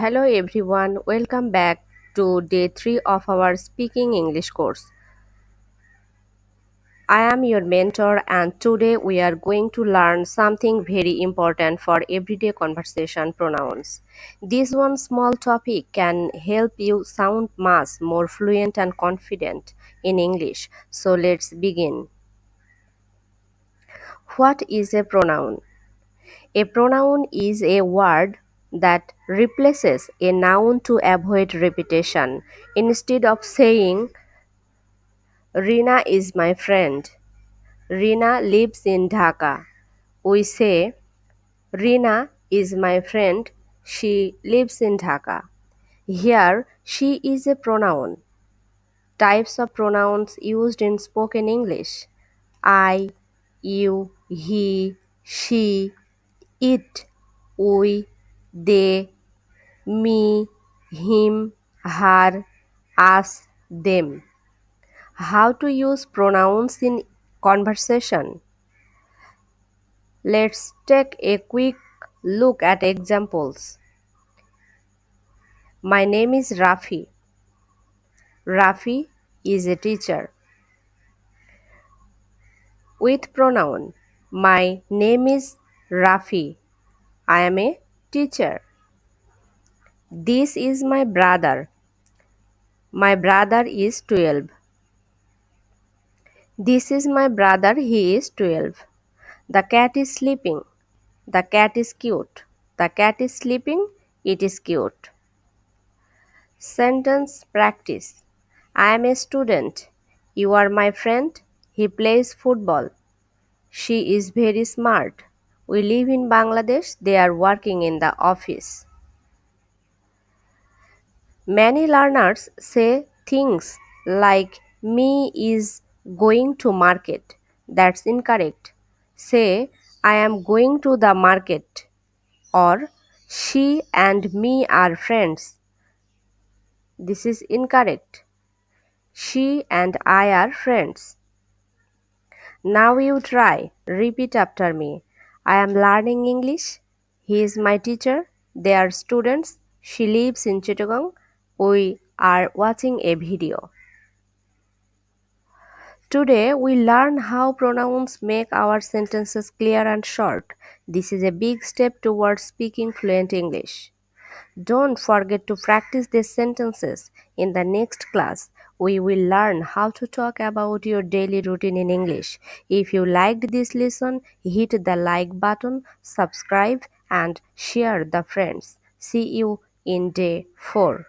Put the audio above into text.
Hello everyone, welcome back to day 3 of our Speaking English course. I am your mentor and today we are going to learn something very important for everyday conversation: pronouns. This one small topic can help you sound much more fluent and confident in English. So let's begin. What is a pronoun? A pronoun is a word that replaces a noun to avoid repetition. Instead of saying, Rina is my friend, Rina lives in Dhaka, we say, Rina is my friend, she lives in Dhaka. Here, she is a pronoun. Types of pronouns used in spoken English: I, you, he, she, it, we, they, me, him, her, us, them. How to use pronouns in conversation? Let's take a quick look at examples. My name is Rafi. Rafi is a teacher. With pronoun, my name is Rafi. I am a teacher. This is my brother. My brother is 12. This is my brother, he is 12. The cat is sleeping. The cat is cute. The cat is sleeping, it is cute. Sentence practice. I am a student. You are my friend. He plays football. She is very smart. We live in Bangladesh. They are working in the office. Many learners say things like me is going to market. That's incorrect. Say I am going to the market, or she and me are friends. This is incorrect. She and I are friends. Now you try. Repeat after me. I am learning English. He is my teacher. They are students. She lives in Chittagong. We are watching a video. Today we learn how pronouns make our sentences clear and short. This is a big step towards speaking fluent English. Don't forget to practice these sentences. In the next class, we will learn how to talk about your daily routine in English. If you liked this lesson, hit the like button, subscribe, and share the friends. See you in day 4.